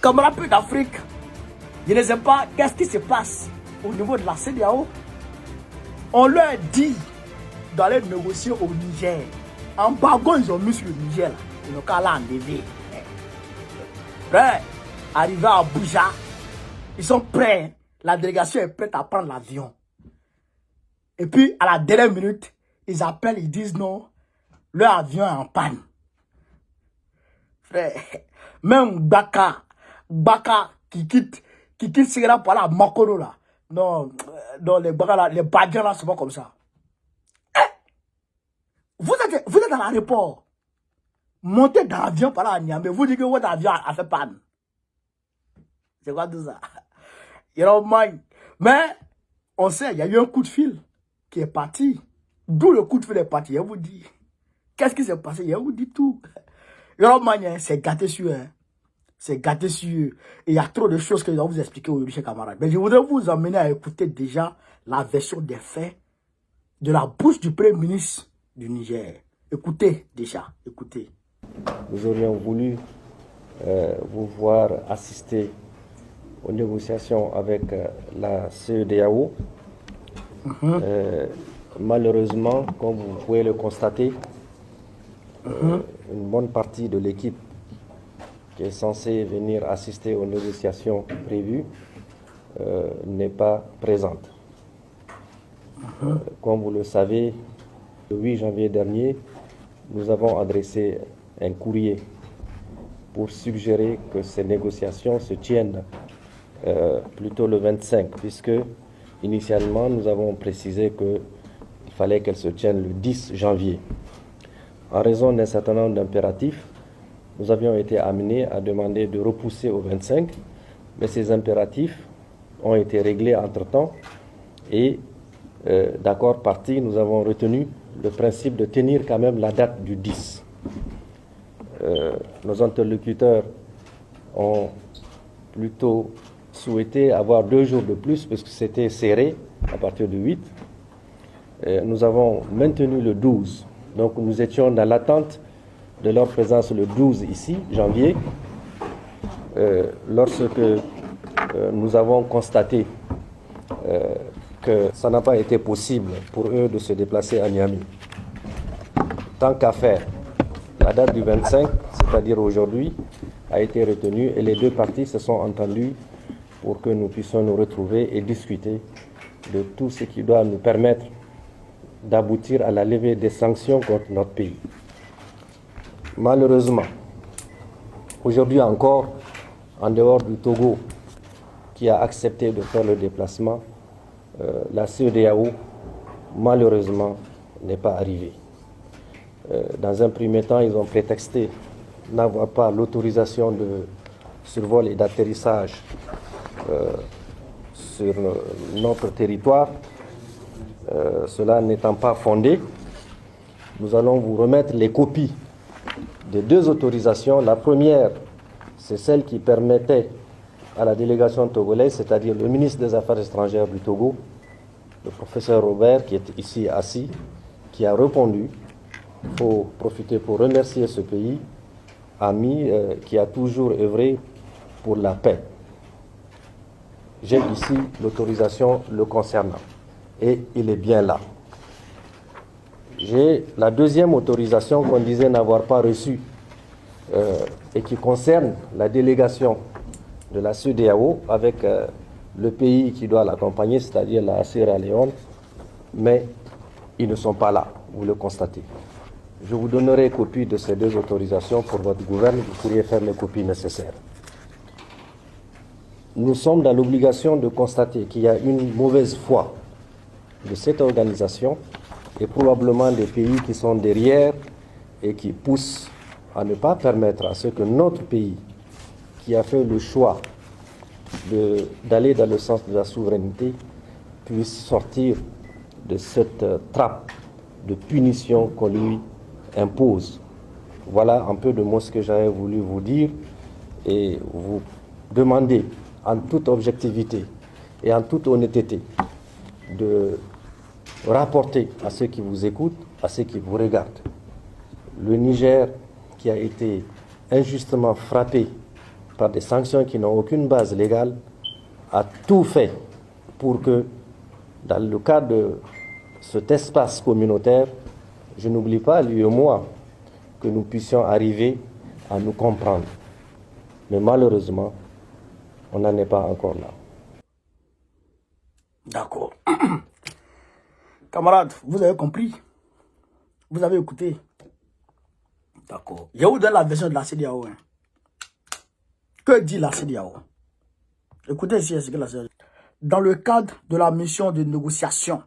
Camarades d'Afrique, je ne sais pas qu'est-ce qui se passe au niveau de la CEDEAO. On leur dit d'aller négocier au Niger. En bagon, ils ont mis sur le Niger. Ils n'ont qu'à l'enlever. Prêt, arrivé à Abuja, ils sont prêts. La délégation est prête à prendre l'avion. Et puis, à la dernière minute, ils appellent, ils disent non, leur avion est en panne. Frère, même Baka qui quitte Sierra pour aller à Makoro là. Non, les Baka là, les Badjans là, c'est pas comme ça. Vous êtes dans l'aéroport. Montez dans l'avion par là à Niamey. Vous dites que votre avion a fait panne. C'est quoi tout ça? You know, mais on sait, il y a eu un coup de fil qui est parti. D'où le coup de fil est parti, je vous dis. Qu'est-ce qui s'est passé? Je vous dis tout. You know, c'est gâté sur eux. C'est gâté sur eux. Et il y a trop de choses que je vais vous expliquer aujourd'hui, chers camarades. Mais je voudrais vous emmener à écouter déjà la version des faits de la bouche du Premier ministre du Niger. Écoutez déjà, écoutez. Nous aurions voulu vous voir assister aux négociations avec la CEDEAO. Malheureusement, comme vous pouvez le constater, une bonne partie de l'équipe qui est censée venir assister aux négociations prévues n'est pas présente. Comme vous le savez, le 8 janvier dernier, nous avons adressé un courrier pour suggérer que ces négociations se tiennent plutôt le 25, puisque initialement nous avons précisé qu'il fallait qu'elles se tiennent le 10 janvier. En raison d'un certain nombre d'impératifs, nous avions été amenés à demander de repousser au 25, mais ces impératifs ont été réglés entre-temps et d'accord parti, nous avons retenu le principe de tenir quand même la date du 10. Nos interlocuteurs ont plutôt souhaité avoir 2 jours de plus parce que c'était serré à partir du 8. Nous avons maintenu le 12. Donc nous étions dans l'attente de leur présence le 12 ici, janvier, lorsque nous avons constaté que ça n'a pas été possible pour eux de se déplacer à Niamey. Tant qu'à faire, la date du 25, c'est-à-dire aujourd'hui, a été retenue et les deux parties se sont entendues pour que nous puissions nous retrouver et discuter de tout ce qui doit nous permettre d'aboutir à la levée des sanctions contre notre pays. Malheureusement, aujourd'hui encore, en dehors du Togo, qui a accepté de faire le déplacement, la CEDEAO, malheureusement, n'est pas arrivée. Dans un premier temps, ils ont prétexté n'avoir pas l'autorisation de survol et d'atterrissage sur notre territoire. Cela n'étant pas fondé, nous allons vous remettre les copies de 2 autorisations. La première, c'est celle qui permettait à la délégation togolaise, c'est-à-dire le ministre des Affaires étrangères du Togo, le professeur Robert, qui est ici assis, qui a répondu. Il faut profiter pour remercier ce pays, ami, qui a toujours œuvré pour la paix. J'ai ici l'autorisation le concernant, et il est bien là. J'ai la deuxième autorisation qu'on disait n'avoir pas reçue, et qui concerne la délégation de la CEDEAO avec le pays qui doit l'accompagner, c'est-à-dire la Sierra Leone, mais ils ne sont pas là, vous le constatez. Je vous donnerai copie de ces 2 autorisations pour votre gouvernement, vous pourriez faire les copies nécessaires. Nous sommes dans l'obligation de constater qu'il y a une mauvaise foi de cette organisation et probablement des pays qui sont derrière et qui poussent à ne pas permettre à ce que notre pays, qui a fait le choix d'aller dans le sens de la souveraineté, puisse sortir de cette trappe de punition qu'on lui impose. Voilà un peu de mots ce que j'avais voulu vous dire et vous demander en toute objectivité et en toute honnêteté de rapporter à ceux qui vous écoutent, à ceux qui vous regardent. Le Niger, qui a été injustement frappé par des sanctions qui n'ont aucune base légale, a tout fait pour que, dans le cadre de cet espace communautaire, je n'oublie pas, lui et moi, que nous puissions arriver à nous comprendre. Mais malheureusement, on n'en est pas encore là. D'accord. Camarades, vous avez compris? Vous avez écouté? D'accord. Il y a où dans la version de la CEDEAO? Hein? Que dit la CEDEAO? Écoutez ici ce que la CEDEAO. Dans le cadre de la mission de négociation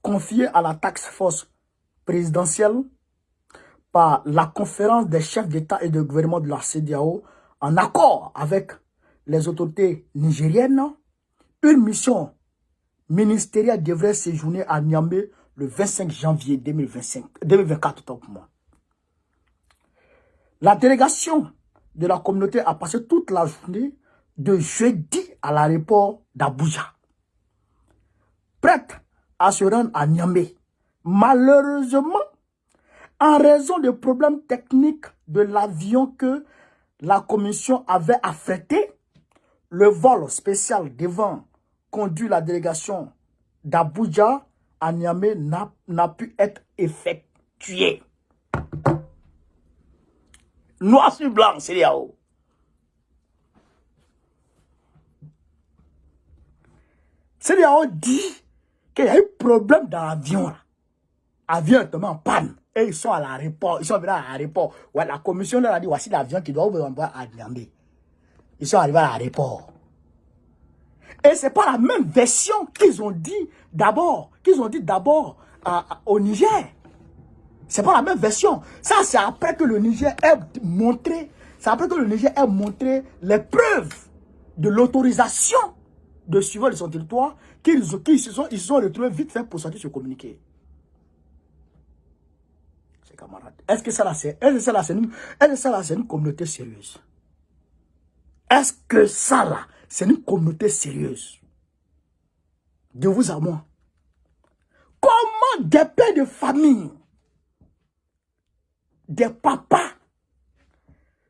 confiée à la task force présidentielle par la conférence des chefs d'État et de gouvernement de la CEDEAO, en accord avec les autorités nigériennes, une mission ministérielle devrait séjourner à Niamey le 25 janvier 2024. Autant pour moi. La délégation de la communauté a passé toute la journée de jeudi à l'aéroport d'Abuja, prête à se rendre à Niamey. Malheureusement, en raison de problèmes techniques de l'avion que la commission avait affrété, le vol spécial devant conduire la délégation d'Abuja à Niamey n'a pu être effectué. Noir sur blanc, c'est là-haut. C'est là-haut dit qu'il y a eu problème dans l'avion. L'avion est tombé en panne. Et ils sont à l'aéroport. Ils sont venus à l'aéroport. Ouais, la commission leur a dit, voici l'avion qui doit vous envoyer à Niamey. Ils sont arrivés à l'aéroport. Et ce n'est pas la même version qu'ils ont dit d'abord. Au Niger. Ce n'est pas la même version. Ça, c'est après que le Niger ait montré, les preuves de l'autorisation de suivre de son territoire qu'ils se sont retrouvés vite fait pour sortir ce communiqué. Ces camarades. Est-ce que ça là, c'est une communauté sérieuse? Est-ce que ça là, c'est une communauté sérieuse? De vous à moi. Comment des pères de famille, des papas,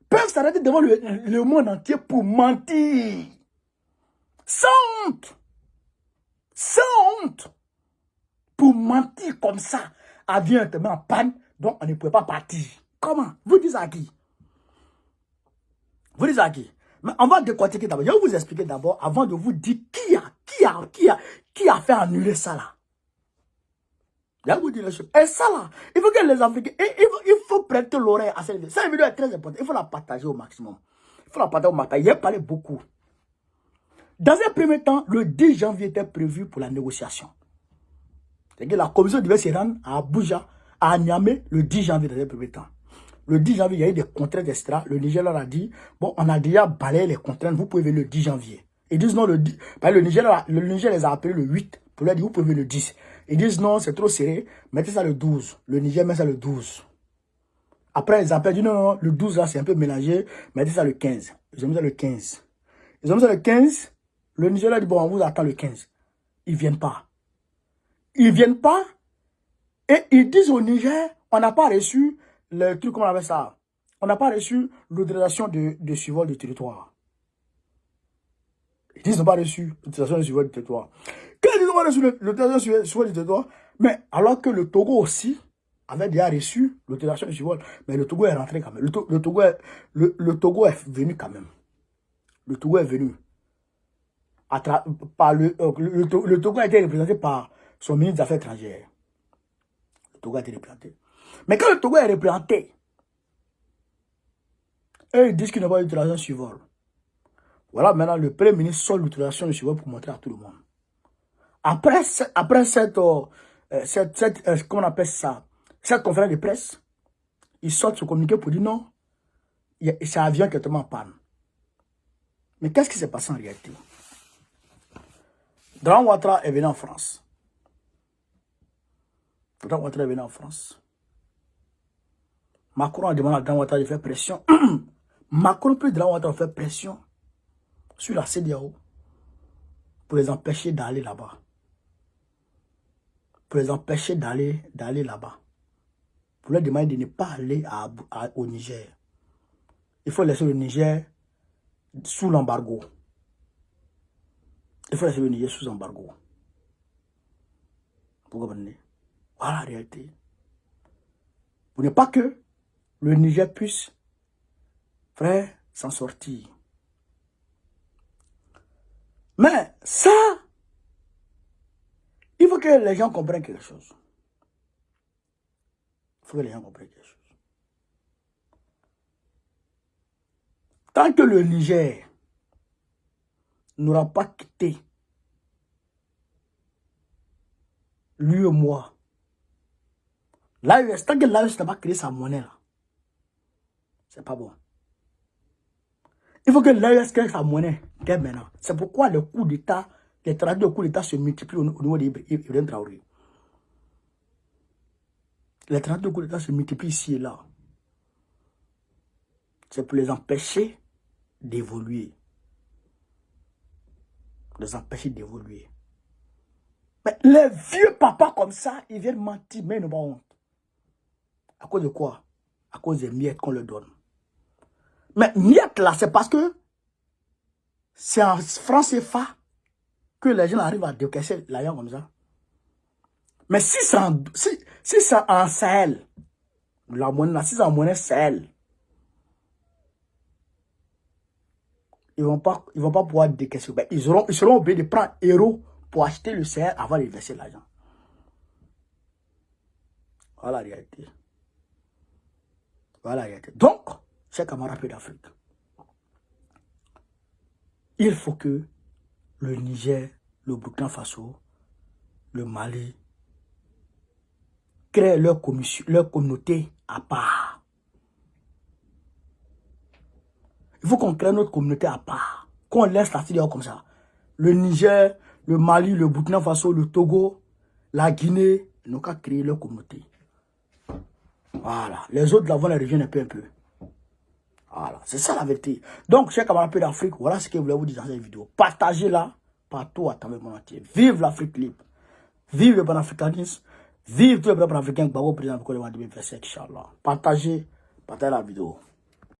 peuvent s'arrêter devant le monde entier pour mentir? Sans honte. Sans honte. Pour mentir comme ça. Avion est tombé en panne, donc on ne pouvait pas partir. Comment? Vous dites à qui? Vous dites à qui? Mais on va décortiquer d'abord. Je vais vous expliquer d'abord avant de vous dire qui a fait annuler ça là. Je vais vous dire les choses. Et ça là, il faut que les Africains, il faut prêter l'oreille à cette vidéo. Cette vidéo est très importante. Il faut la partager au maximum. Il faut la partager au maximum. Il a parlé beaucoup. Dans un premier temps, le 10 janvier était prévu pour la négociation. C'est-à-dire que la commission devait se rendre à Abuja, à Niamey, le 10 janvier dans un premier temps. Le 10 janvier, il y a eu des contraintes extra. Le Niger leur a dit, bon, on a déjà balayé les contraintes, vous pouvez venir le 10 janvier. Ils disent non, le Niger les a appelés le 8, pour leur dire, vous pouvez venir le 10. Ils disent non, c'est trop serré, mettez ça le 12. Le Niger met ça le 12. Après, ils appellent, ils disent non, le 12 là, c'est un peu mélangé, mettez ça le 15. Ils ont mis ça le 15. Ils ont mis ça le 15. Le Niger leur dit, bon, on vous attend le 15. Ils ne viennent pas. Ils ne viennent pas. Et ils disent au Niger, on n'a pas reçu le truc, comment on appelle ça? On n'a pas reçu l'autorisation de survol du territoire. Ils disent qu'ils n'ont pas reçu l'autorisation de survol du territoire. Quand ils n'ont pas reçu l'autorisation de survol du territoire, mais alors que le Togo aussi avait déjà reçu l'autorisation de survol, mais le Togo est rentré quand même. Le Togo est venu quand même. Le Togo est venu. Le Togo a été représenté par son ministre des Affaires étrangères. Le Togo a été représenté. Mais quand le Togo est représenté, eux ils disent qu'ils n'ont pas eu l'autorisation de survol. Voilà, maintenant le Premier ministre sort l'autorisation de survol pour montrer à tout le monde. Après cette comment on appelle ça, cette conférence de presse, ils sortent ce communiqué pour dire non, c'est un avion qui est tombé en panne. Mais qu'est-ce qui s'est passé en réalité? Draman Ouattara est venu en France. Draman Ouattara est venu en France. Macron a demandé à Draman Ouattara de faire pression. Macron plus Draman Ouattara fait pression sur la CEDEAO pour les empêcher d'aller là-bas. Pour les empêcher d'aller là-bas. Pour leur demander de ne pas aller au Niger. Il faut laisser le Niger sous l'embargo. Il faut laisser le Niger sous embargo. Vous comprenez? Voilà la réalité. Pour ne pas que le Niger puisse, frère, s'en sortir. Mais ça, il faut que les gens comprennent quelque chose. Il faut que les gens comprennent quelque chose. Tant que le Niger n'aura pas quitté l'UEMOA, l'AES, tant que l'AES n'a pas créé sa monnaie là, c'est pas bon. Il faut que l'AES crée sa monnaie dès maintenant. C'est pourquoi le coup d'État, les trajets de coup d'État se multiplient au niveau d'Ibrahim Traoré. Les trajets de coup d'État se multiplient ici et là. C'est pour les empêcher d'évoluer. Les empêcher d'évoluer. Mais les vieux papas comme ça, ils viennent mentir, mais ils n'ont pas honte. À cause de quoi? À cause des miettes qu'on leur donne. Mais miettes là, c'est parce que c'est en franc CFA que les gens arrivent à décaisser l'argent comme ça. Mais si c'est en Sahel, la monnaie, si c'est en monnaie Sahel, ils vont pas pouvoir décaisser. Ben, ils seront obligés de prendre euros pour acheter le Sahel avant de verser l'argent. Voilà la réalité. Voilà la réalité. Donc, chers camarades d'Afrique, il faut que le Niger, le Burkina Faso, le Mali créent leur communauté à part. Il faut qu'on crée notre communauté à part. Qu'on laisse la filière comme ça. Le Niger, le Mali, le Burkina Faso, le Togo, la Guinée, ils n'ont qu'à créer leur communauté. Voilà. Les autres là vont les rejoindre un peu. Voilà. C'est ça la vérité. Donc, chers camarades d'Afrique, voilà ce que je voulais vous dire dans cette vidéo. Partagez-la partout à travers le monde entier. Vive l'Afrique libre. Vive le panafricanisme. Vive tous les peuples africains. Bravo, président, pour le mois de 2027, Inch'Allah. Partagez la vidéo.